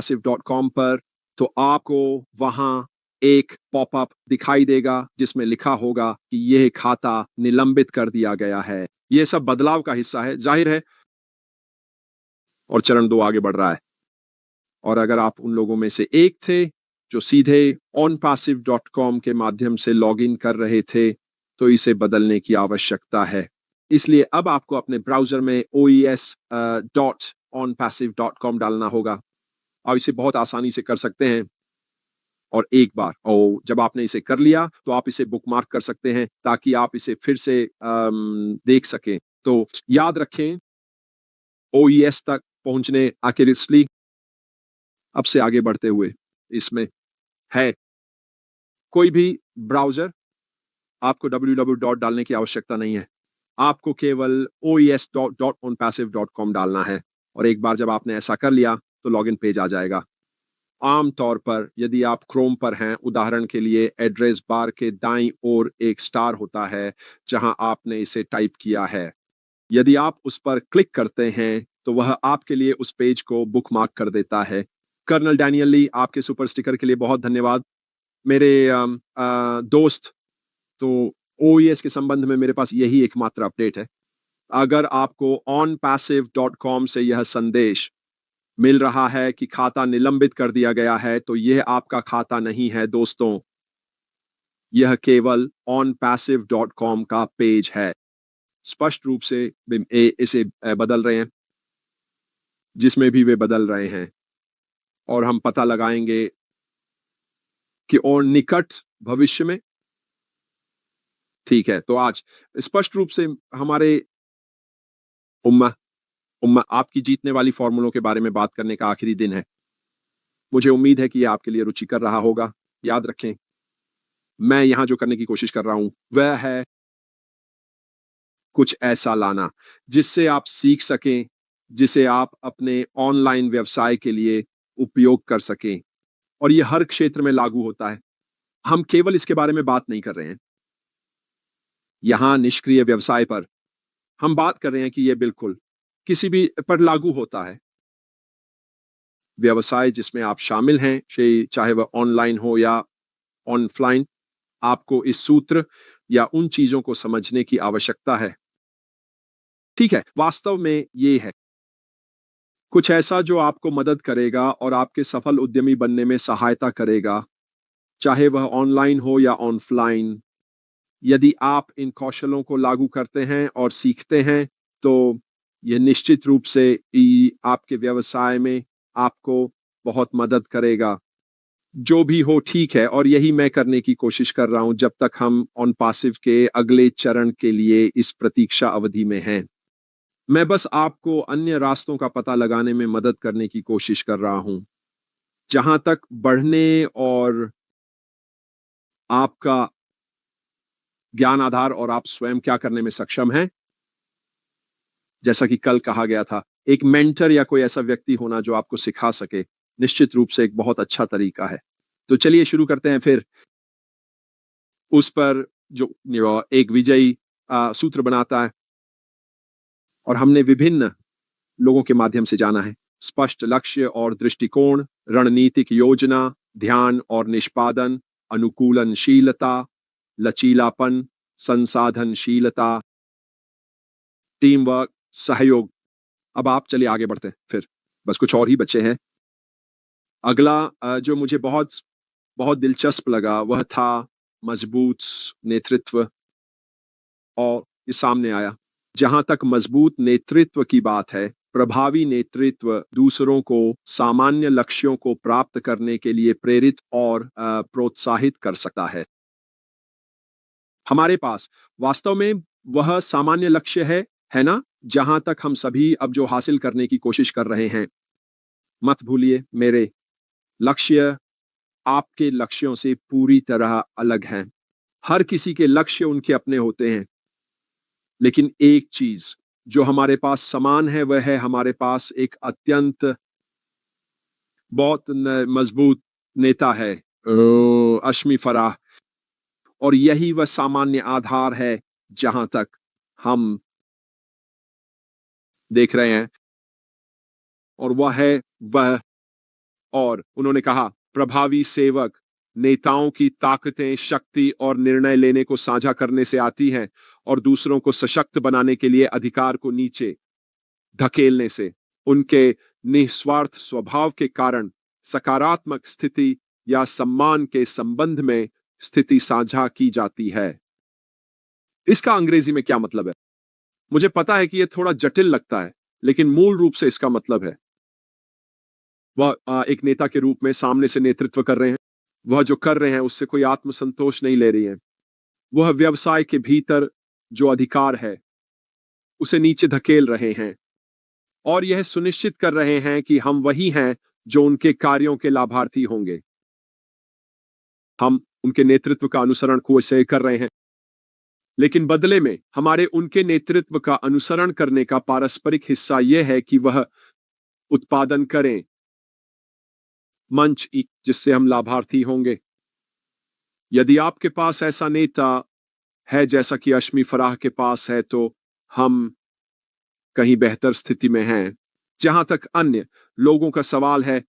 onpassive.com पर, तो आपको वहां एक पॉपअप दिखाई देगा जिसमें लिखा होगा कि यह खाता निलंबित कर दिया गया है। यह सब बदलाव का हिस्सा है, जाहिर है। और चरण 2 आगे बढ़ रहा है। और अगर आप उन लोगों में से एक थे जो सीधे onpassive.com के माध्यम से लॉगिन कर रहे थे, तो इसे बदलने की आवश्यकता है। इसलिए अब आपको अपने ब्राउज़र में oes.onpassive.com डालना होगा। आप इसे बहुत आसानी से कर सकते हैं। और एक बार जब आपने इसे कर लिया, तो आप इसे बुकमार्क कर सकते हैं ताकि आप इसे फिर से देख सकें। तो याद रखें, OES तक पहुंचने एक्यूरेटली अब से आगे बढ़ते हुए इसमें है कोई भी ब्राउज़र, आपको www डालने की आवश्यकता नहीं है। आपको केवल oes.onpassive.com डालना है और एक बार जब आपने ऐसा कर लिया, तो लॉगिन पेज आ जाएगा। आम तौर पर यदि आप क्रोम पर हैं, उदाहरण के लिए एड्रेस बार के दाईं ओर एक स्टार होता है जहां आपने इसे टाइप किया है। यदि आप उस पर क्लिक करते हैं, तो वह आपके लिए उस पेज को बुकमार्क कर देता है। कर्नल डैनियल ली, आपके सुपर स्टिकर के लिए बहुत धन्यवाद। मेरे दोस्त, तो ओईएस के संबंध में मेरे पास यही एकमात्र अपडेट है। अगर आपको onpassive.com से यह संदेश मिल रहा है कि खाता निलंबित कर दिया गया है, तो यह आपका खाता नहीं है दोस्तों। यह केवल onpassive.com का पेज है। स्पष्ट रूप से इसे बदल रहे हैं, जिसमें भी वे बदल रहे हैं, और हम पता लगाएंगे कि और निकट भविष्य में। ठीक है, तो आज स्पष्ट रूप से हमारे उम्मा उम्मा आपकी जीतने वाली फॉर्मूलों के बारे में बात करने का आखिरी दिन है। मुझे उम्मीद है कि यह आपके लिए रुचिकर रहा होगा। याद रखें, मैं यहां जो करने की कोशिश कर रहा हूं वह है कुछ ऐसा लाना जिससे आप सीख सकें, जिसे आप अपने ऑनलाइन व्यवसाय के लिए उपयोग कर सकें। और यह हर क्षेत्र में लागू होता है। हम केवल इसके बारे में बात नहीं कर रहे हैं यहां निष्क्रिय व्यवसाय पर। हम बात कर रहे हैं कि यह बिल्कुल किसी भी पर लागू होता है। व्यवसाय जिसमें आप शामिल हैं, चाहे वह ऑनलाइन हो या ऑफलाइन, आपको इस सूत्र या उन चीजों को समझने की आवश्यकता है। ठीक है, वास्तव में ये है कुछ ऐसा जो आपको मदद करेगा और आपके सफल उद्यमी बनने में सहायता करेगा, चाहे वह ऑनलाइन हो या ऑफलाइन। यदि आप इन कौशलों को लागू करते हैं और सीखते हैं, तो यह निश्चित रूप से आपके व्यवसाय में आपको बहुत मदद करेगा। जो भी हो ठीक है, और यही मैं करने की कोशिश कर रहा हूं जब तक हम OnPassive के अगले चरण के लिए इस प्रतीक्षा अवधि में हैं। मैं बस आपको अन्य रास्तों का पता लगाने में मदद करने की कोशिश कर रहा हूं, जहां तक बढ़ने और आपका ज्ञान आधार और आप स्वयं क्या करने में सक्षम हैं। जैसा कि कल कहा गया था, एक मेंटर या कोई ऐसा व्यक्ति होना जो आपको सिखा सके, निश्चित रूप से एक बहुत अच्छा तरीका है। तो चलिए शुरू करते हैं फिर उस पर जो एक विजयी सूत्र बनाता है। और हमने विभिन्न लोगों के माध्यम से जाना है। स्पष्ट लक्ष्य और दृष्टिकोण, रणनीतिक योजना, ध्यान और निष्पादन, अनुकूलनशीलता, लचीलापन, संसाधनशीलता, टीम वर्क, सहयोग। अब आप चलिए आगे बढ़ते हैं फिर, बस कुछ और ही बच्चे हैं। अगला जो मुझे बहुत बहुत दिलचस्प लगा वह था मजबूत नेतृत्व, और ये सामने आया। जहां तक मजबूत नेतृत्व की बात है, प्रभावी नेतृत्व दूसरों को सामान्य लक्ष्यों को प्राप्त करने के लिए प्रेरित और प्रोत्साहित कर सकता है। हमारे पास वास्तव में वह सामान्य लक्ष्य है ना, जहां तक हम सभी अब जो हासिल करने की कोशिश कर रहे हैं। मत भूलिए, मेरे लक्ष्य आपके लक्ष्यों से पूरी तरह अलग हैं। हर किसी के लक्ष्य उनके अपने होते हैं, लेकिन एक चीज जो हमारे पास समान है वह है हमारे पास एक अत्यंत बहुत मजबूत नेता है, अश्मी फराह। और यही वह सामान्य आधार है जहां तक हम देख रहे हैं, और वह है वह और उन्होंने कहा, प्रभावी सेवक नेताओं की ताकतें, शक्ति और निर्णय लेने को साझा करने से आती हैं और दूसरों को सशक्त बनाने के लिए अधिकार को नीचे धकेलने से। उनके निस्वार्थ स्वभाव के कारण सकारात्मक स्थिति या सम्मान के संबंध में स्थिति साझा की जाती है। इसका अंग्रेजी में क्या मतलब है? मुझे पता है कि यह थोड़ा जटिल लगता है, लेकिन मूल रूप से इसका मतलब है वह एक नेता के रूप में सामने से नेतृत्व कर रहे हैं। वह जो कर रहे हैं उससे कोई आत्मसंतोष नहीं ले रही है। वह व्यवसाय के भीतर जो अधिकार है उसे नीचे धकेल रहे हैं और यह सुनिश्चित कर रहे हैं कि हम वही हैं जो उनके कार्यों के लाभार्थी होंगे। हम उनके नेतृत्व का अनुसरण को से कर रहे हैं, लेकिन बदले में हमारे उनके नेतृत्व का अनुसरण करने का पारस्परिक हिस्सा यह है कि वह उत्पादन करें मंच जिससे हम लाभार्थी होंगे। यदि आपके पास ऐसा नेता है जैसा कि अश्मी फराह के पास है, तो हम कहीं बेहतर स्थिति में हैं। जहां तक अन्य लोगों का सवाल है,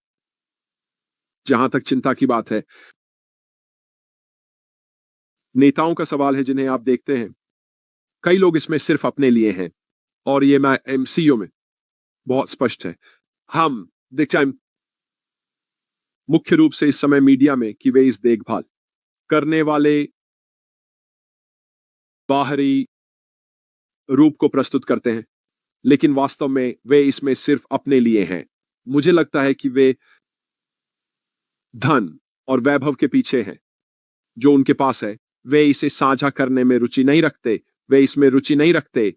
जहां तक चिंता की बात है, नेताओं का सवाल है जिन्हें आप देखते हैं, कई लोग इसमें सिर्फ अपने लिए हैं और ये मैं एमसीओ में बहुत स्पष्ट है। हम देखते हैं मुख्य रूप से इस समय मीडिया में कि वे इस देखभाल करने वाले बाहरी रूप को प्रस्तुत करते हैं, लेकिन वास्तव में वे इसमें सिर्फ अपने लिए हैं। मुझे लगता है कि वे धन और वैभव के पीछे हैं जो उनके पास है। वे इसे साझा करने में रुचि नहीं रखते। वे इसमें रुचि नहीं रखते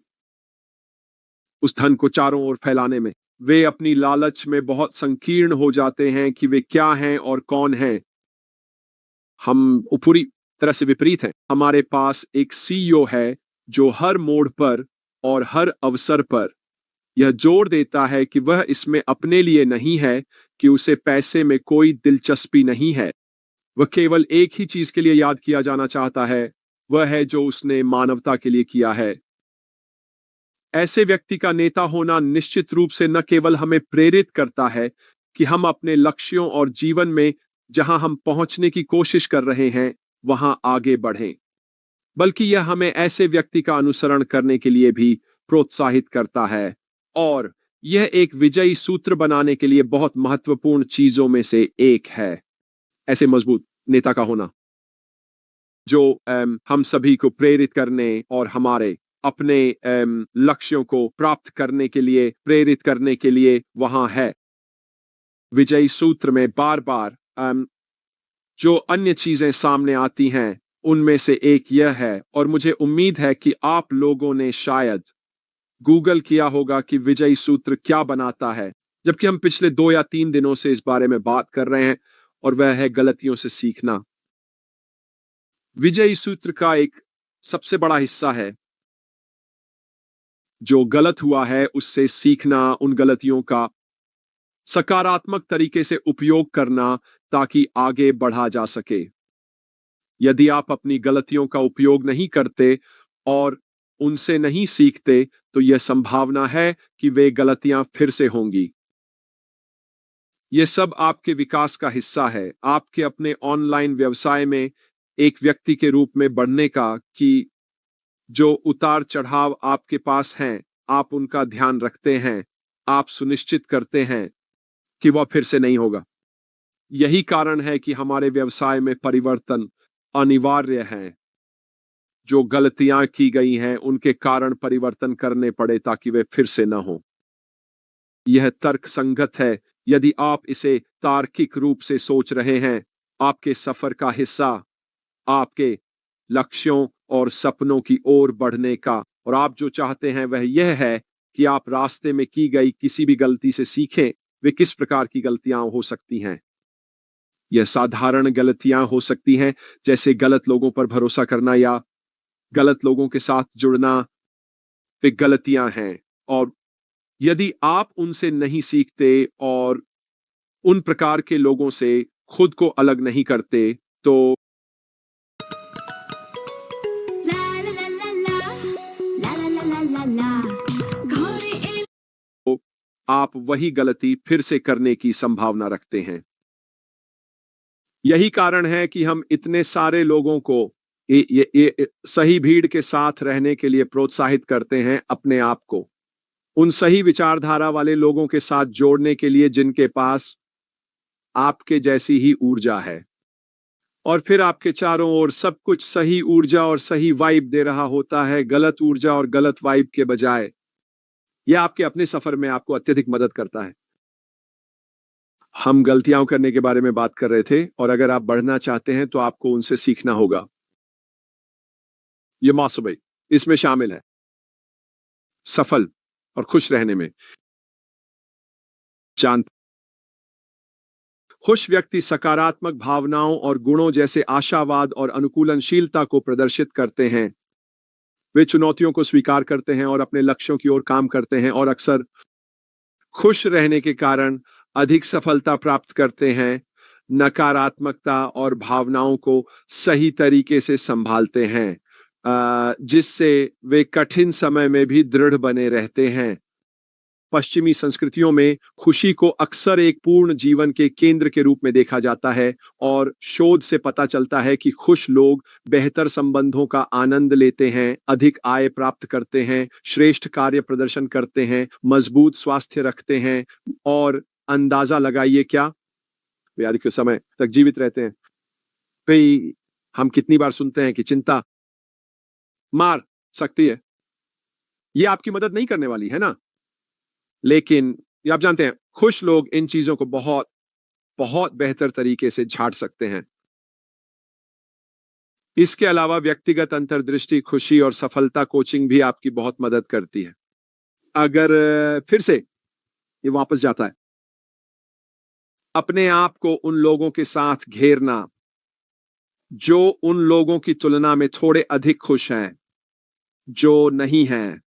उस धन को चारों ओर फैलाने में। वे अपनी लालच में बहुत संकीर्ण हो जाते हैं कि वे क्या हैं और कौन हैं। हम पूरी तरह से विपरीत हैं। हमारे पास एक सीईओ है जो हर मोड़ पर और हर अवसर पर यह जोर देता है कि वह इसमें अपने लिए नहीं है, कि उसे पैसे में कोई दिलचस्पी नहीं है। वह केवल एक ही चीज के लिए याद किया जाना चाहता है, वह है जो उसने मानवता के लिए किया है। ऐसे व्यक्ति का नेता होना निश्चित रूप से न केवल हमें प्रेरित करता है कि हम अपने लक्ष्यों और जीवन में जहां हम पहुंचने की कोशिश कर रहे हैं वहां आगे बढ़ें, बल्कि यह हमें ऐसे व्यक्ति का अनुसरण करने के लिए भी प्रोत्साहित करता है। और यह एक विजयी सूत्र बनाने के लिए बहुत महत्वपूर्ण चीजों में से एक है, ऐसे मजबूत नेता का होना जो हम सभी को प्रेरित करने और हमारे अपने लक्ष्यों को प्राप्त करने के लिए प्रेरित करने के लिए वहां है। विजयी सूत्र में बार बार जो अन्य चीजें सामने आती हैं उनमें से एक यह है, और मुझे उम्मीद है कि आप लोगों ने शायद गूगल किया होगा कि विजयी सूत्र क्या बनाता है, जबकि हम पिछले 2 या 3 दिनों से इस बारे में बात कर रहे हैं, और वह है गलतियों से सीखना। विजयी सूत्र का एक सबसे बड़ा हिस्सा है जो गलत हुआ है उससे सीखना, उन गलतियों का सकारात्मक तरीके से उपयोग करना ताकि आगे बढ़ा जा सके। यदि आप अपनी गलतियों का उपयोग नहीं करते और उनसे नहीं सीखते, तो यह संभावना है कि वे गलतियां फिर से होंगी। यह सब आपके विकास का हिस्सा है, आपके अपने ऑनलाइन व्यवसाय में एक व्यक्ति के रूप में बढ़ने का, कि जो उतार चढ़ाव आपके पास हैं आप उनका ध्यान रखते हैं, आप सुनिश्चित करते हैं कि वह फिर से नहीं होगा। यही कारण है कि हमारे व्यवसाय में परिवर्तन अनिवार्य है। जो गलतियां की गई हैं उनके कारण परिवर्तन करने पड़े ताकि वे फिर से न हो। यह तर्कसंगत है यदि आप इसे तार्किक रूप से सोच रहे हैं। आपके सफर का हिस्सा आपके लक्ष्यों और सपनों की ओर बढ़ने का, और आप जो चाहते हैं वह यह है कि आप रास्ते में की गई किसी भी गलती से सीखें। वे किस प्रकार की गलतियां हो सकती हैं? यह साधारण गलतियां हो सकती हैं, जैसे गलत लोगों पर भरोसा करना या गलत लोगों के साथ जुड़ना। वे गलतियां हैं, और यदि आप उनसे नहीं सीखते और उन प्रकार के लोगों से खुद को अलग नहीं करते, तो आप वही गलती फिर से करने की संभावना रखते हैं। यही कारण है कि हम इतने सारे लोगों को ये सही भीड़ के साथ रहने के लिए प्रोत्साहित करते हैं, अपने आप को उन सही विचारधारा वाले लोगों के साथ जोड़ने के लिए जिनके पास आपके जैसी ही ऊर्जा है। और फिर आपके चारों ओर सब कुछ सही ऊर्जा और सही वाइब दे रहा होता है, गलत ऊर्जा और गलत वाइब के बजाय। यह आपके अपने सफर में आपको अत्यधिक मदद करता है। हम गलतियां करने के बारे में बात कर रहे थे, और अगर आप बढ़ना चाहते हैं तो आपको उनसे सीखना होगा। ये मासूबई इसमें शामिल है, सफल और खुश रहने में। जान खुश व्यक्ति सकारात्मक भावनाओं और गुणों जैसे आशावाद और अनुकूलनशीलता को प्रदर्शित करते हैं। वे चुनौतियों को स्वीकार करते हैं और अपने लक्ष्यों की ओर काम करते हैं, और अक्सर खुश रहने के कारण अधिक सफलता प्राप्त करते हैं। नकारात्मकता और भावनाओं को सही तरीके से संभालते हैं, जिससे वे कठिन समय में भी दृढ़ बने रहते हैं। पश्चिमी संस्कृतियों में खुशी को अक्सर एक पूर्ण जीवन के केंद्र के रूप में देखा जाता है, और शोध से पता चलता है कि खुश लोग बेहतर संबंधों का आनंद लेते हैं, अधिक आय प्राप्त करते हैं, श्रेष्ठ कार्य प्रदर्शन करते हैं, मजबूत स्वास्थ्य रखते हैं, और अंदाजा लगाइए क्या, वे अधिक समय तक जीवित रहते हैं। भाई, हम कितनी बार सुनते हैं कि चिंता मार सकती है। ये आपकी मदद नहीं करने वाली है ना। लेकिन ये आप जानते हैं, खुश लोग इन चीजों को बहुत बहुत बेहतर तरीके से झाड़ सकते हैं। इसके अलावा व्यक्तिगत अंतर्दृष्टि, खुशी और सफलता कोचिंग भी आपकी बहुत मदद करती है। अगर फिर से ये वापस जाता है, अपने आप को उन लोगों के साथ घेरना जो उन लोगों की तुलना में थोड़े अधिक खुश हैं, जो नहीं हैं,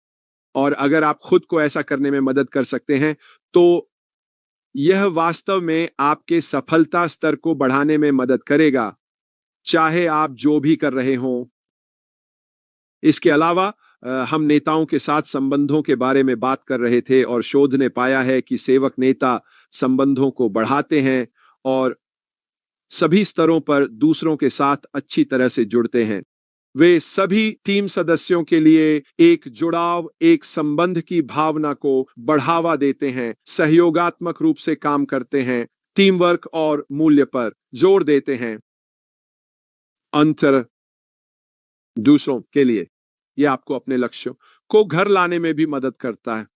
और अगर आप खुद को ऐसा करने में मदद कर सकते हैं, तो यह वास्तव में आपके सफलता स्तर को बढ़ाने में मदद करेगा, चाहे आप जो भी कर रहे हों। इसके अलावा हम नेताओं के साथ संबंधों के बारे में बात कर रहे थे, और शोध ने पाया है कि सेवक नेता संबंधों को बढ़ाते हैं और सभी स्तरों पर दूसरों के साथ अच्छी तरह से जुड़ते हैं। वे सभी टीम सदस्यों के लिए एक जुड़ाव, एक संबंध की भावना को बढ़ावा देते हैं, सहयोगात्मक रूप से काम करते हैं, टीम वर्क और मूल्य पर जोर देते हैं। अंतर दूसरों के लिए यह आपको अपने लक्ष्यों को घर लाने में भी मदद करता है।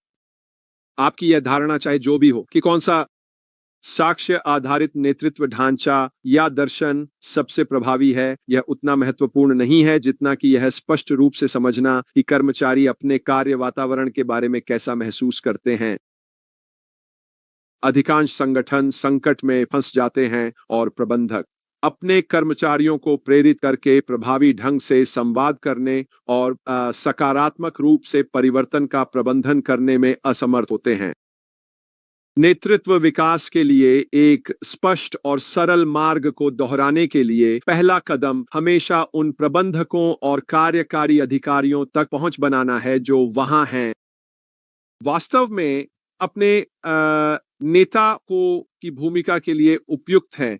आपकी यह धारणा, चाहे जो भी हो, कि कौन सा साक्ष्य आधारित नेतृत्व ढांचा या दर्शन सबसे प्रभावी है, यह उतना महत्वपूर्ण नहीं है जितना कि यह स्पष्ट रूप से समझना कि कर्मचारी अपने कार्य वातावरण के बारे में कैसा महसूस करते हैं। अधिकांश संगठन संकट में फंस जाते हैं, और प्रबंधक अपने कर्मचारियों को प्रेरित करके प्रभावी ढंग से संवाद करने और सकारात्मक रूप से परिवर्तन का प्रबंधन करने में असमर्थ होते हैं। नेतृत्व विकास के लिए एक स्पष्ट और सरल मार्ग को दोहराने के लिए पहला कदम हमेशा उन प्रबंधकों और कार्यकारी अधिकारियों तक पहुंच बनाना है जो वहां हैं, वास्तव में अपने नेता को की भूमिका के लिए उपयुक्त हैं।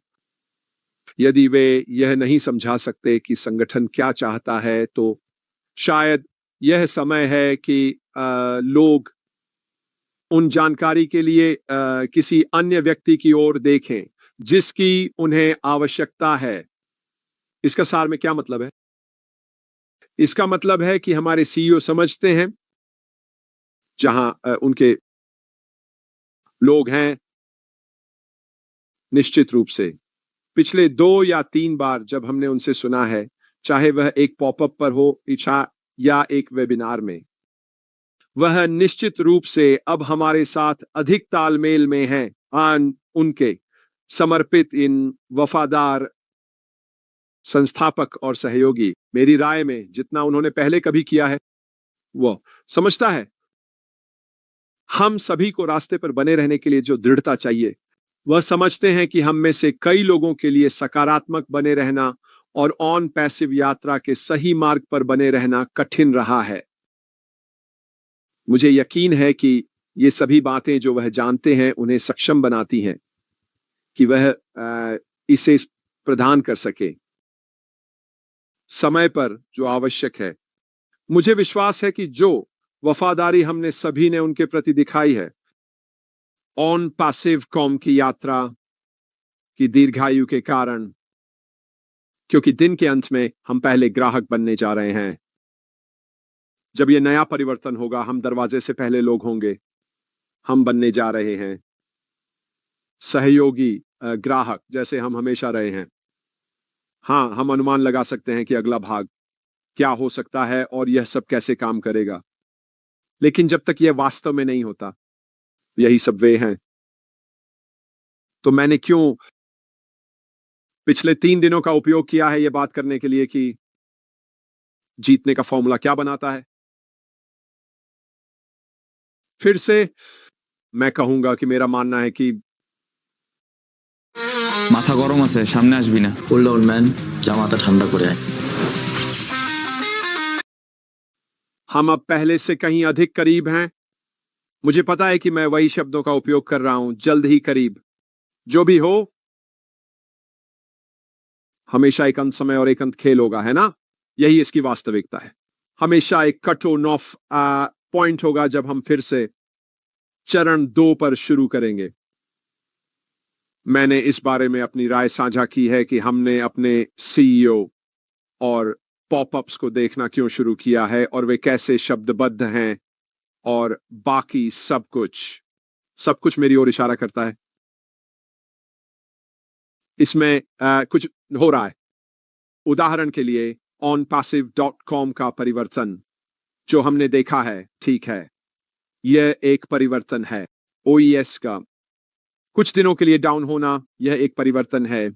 यदि वे यह नहीं समझा सकते कि संगठन क्या चाहता है, तो शायद यह समय है कि लोग उन जानकारी के लिए किसी अन्य व्यक्ति की ओर देखें जिसकी उन्हें आवश्यकता है। इसका सार में क्या मतलब है? इसका मतलब है कि हमारे सीईओ समझते हैं जहां उनके लोग हैं। निश्चित रूप से पिछले 2 या 3 बार जब हमने उनसे सुना है, चाहे वह एक पॉपअप पर हो या एक वेबिनार में, वह निश्चित रूप से अब हमारे साथ अधिक तालमेल में हैं। उनके समर्पित इन वफादार संस्थापक और सहयोगी, मेरी राय में जितना उन्होंने पहले कभी किया है, वो समझता है हम सभी को रास्ते पर बने रहने के लिए जो दृढ़ता चाहिए, वह समझते हैं कि हम में से कई लोगों के लिए सकारात्मक बने रहना और ऑन पैसिव यात्रा के सही मार्ग पर बने रहना कठिन रहा है। मुझे यकीन है कि ये सभी बातें जो वह जानते हैं उन्हें सक्षम बनाती हैं कि वह इसे प्रदान कर सके समय पर जो आवश्यक है। मुझे विश्वास है कि जो वफादारी हमने सभी ने उनके प्रति दिखाई है, ऑन पैसिव कॉम की यात्रा की दीर्घायु के कारण, क्योंकि दिन के अंत में हम पहले ग्राहक बनने जा रहे हैं। जब यह नया परिवर्तन होगा, हम दरवाजे से पहले लोग होंगे। हम बनने जा रहे हैं सहयोगी ग्राहक, जैसे हम हमेशा रहे हैं। हाँ, हम अनुमान लगा सकते हैं कि अगला भाग क्या हो सकता है और यह सब कैसे काम करेगा, लेकिन जब तक यह वास्तव में नहीं होता, यही सब वे हैं। तो मैंने क्यों पिछले 3 दिनों का उपयोग किया है यह बात करने के लिए कि जीतने का फॉर्मूला क्या बनाता है। फिर से मैं कहूंगा कि मेरा मानना है कि মাথা গরম আছে, সামনে আসবি না। Cool down man, যা মাথা ঠান্ডা করে আয়। हम अब पहले से कहीं अधिक करीब हैं। मुझे पता है कि मैं वही शब्दों का उपयोग कर रहा हूं, जल्द ही करीब। जो भी हो, हमेशा एक अंत समय और एक अंत खेल होगा, है ना? यही इसकी वास्तविकता है। हमेशा एक कट ऑफ पॉइंट होगा जब हम फिर से चरण 2 पर शुरू करेंगे। मैंने इस बारे में अपनी राय साझा की है कि हमने अपने सीईओ और पॉपअप्स को देखना क्यों शुरू किया है और वे कैसे शब्दबद्ध हैं और बाकी सब कुछ मेरी ओर इशारा करता है। इसमें कुछ हो रहा है। उदाहरण के लिए onpassive.com का परिवर्तन जो हमने देखा है, ठीक है, यह एक परिवर्तन है। OES का कुछ दिनों के लिए डाउन होना, यह एक परिवर्तन है।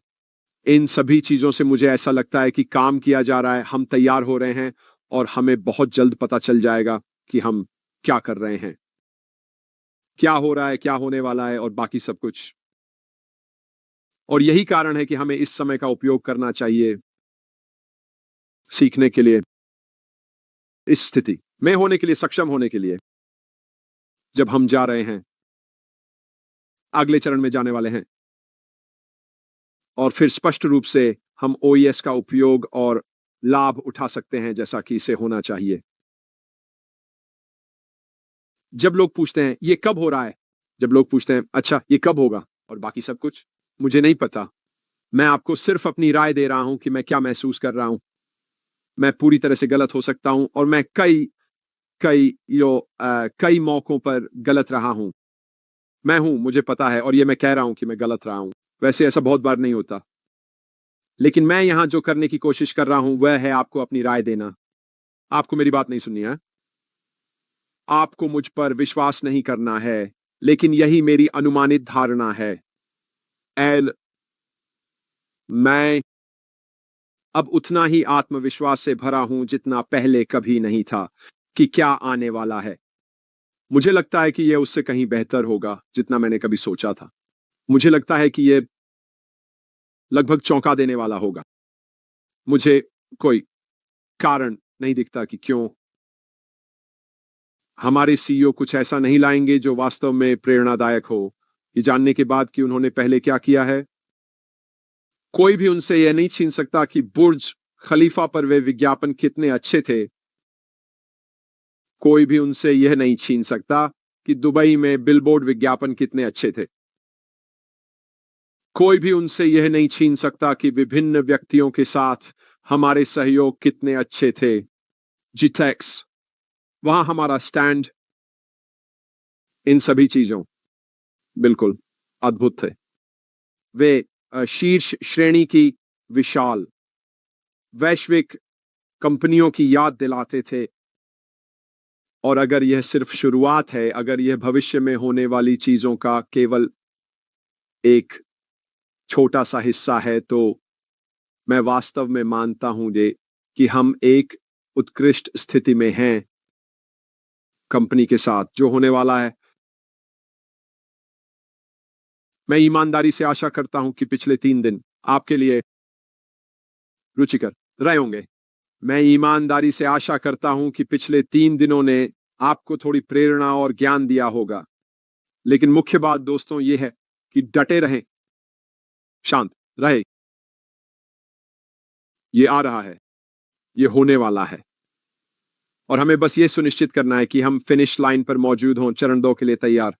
इन सभी चीजों से मुझे ऐसा लगता है कि काम किया जा रहा है, हम तैयार हो रहे हैं और हमें बहुत जल्द पता चल जाएगा कि हम क्या कर रहे हैं, क्या हो रहा है, क्या होने वाला है और बाकी सब कुछ। और यही कारण है कि हमें इस समय का उपयोग करना चाहिए सीखने के लिए, इस स्थिति में होने के लिए, सक्षम होने के लिए, जब हम जा रहे हैं, अगले चरण में जाने वाले हैं। और फिर स्पष्ट रूप से हम OES का उपयोग और लाभ उठा सकते हैं जैसा कि इसे होना चाहिए। जब लोग पूछते हैं ये कब हो रहा है, जब लोग पूछते हैं अच्छा ये कब होगा और बाकी सब कुछ, मुझे नहीं पता। मैं आपको सिर्फ अपनी राय दे रहा हूं कि मैं क्या महसूस कर रहा हूं। मैं पूरी तरह से गलत हो सकता हूं और मैं कई मौकों पर गलत रहा हूं। मैं हूं, मुझे पता है, और ये मैं कह रहा हूं कि मैं गलत रहा हूं। वैसे ऐसा बहुत बार नहीं होता, लेकिन मैं यहां जो करने की कोशिश कर रहा हूं वह है आपको अपनी राय देना। आपको मेरी बात नहीं सुननी है, आपको मुझ पर विश्वास नहीं करना है, लेकिन यही मेरी अनुमानित धारणा है। एल, मैं अब उतना ही आत्मविश्वास से भरा हूं जितना पहले कभी नहीं था कि क्या आने वाला है। मुझे लगता है कि यह उससे कहीं बेहतर होगा जितना मैंने कभी सोचा था। मुझे लगता है कि यह लगभग चौंका देने वाला होगा। मुझे कोई कारण नहीं दिखता कि क्यों हमारे सीईओ कुछ ऐसा नहीं लाएंगे जो वास्तव में प्रेरणादायक हो, ये जानने के बाद कि उन्होंने पहले क्या किया है। कोई भी उनसे यह नहीं छीन सकता कि बुर्ज खलीफा पर वे विज्ञापन कितने अच्छे थे। कोई भी उनसे यह नहीं छीन सकता कि दुबई में बिलबोर्ड विज्ञापन कितने अच्छे थे। कोई भी उनसे यह नहीं छीन सकता कि विभिन्न व्यक्तियों के साथ हमारे सहयोग कितने अच्छे थे। जिटेक्स, वहां हमारा स्टैंड, इन सभी चीजों बिल्कुल अद्भुत थे। वे शीर्ष श्रेणी की विशाल वैश्विक कंपनियों की याद दिलाते थे। और अगर यह सिर्फ शुरुआत है, अगर यह भविष्य में होने वाली चीजों का केवल एक छोटा सा हिस्सा है, तो मैं वास्तव में मानता हूं कि हम एक उत्कृष्ट स्थिति में हैं कंपनी के साथ जो होने वाला है। मैं ईमानदारी से आशा करता हूं कि पिछले 3 दिन आपके लिए रुचिकर रहे होंगे। मैं ईमानदारी से आशा करता हूं कि पिछले 3 दिनों ने आपको थोड़ी प्रेरणा और ज्ञान दिया होगा। लेकिन मुख्य बात दोस्तों ये है कि डटे रहें, शांत रहे। ये आ रहा है, ये होने वाला है, और हमें बस ये सुनिश्चित करना है कि हम फिनिश लाइन पर मौजूद हों, चरण 2 के लिए तैयार।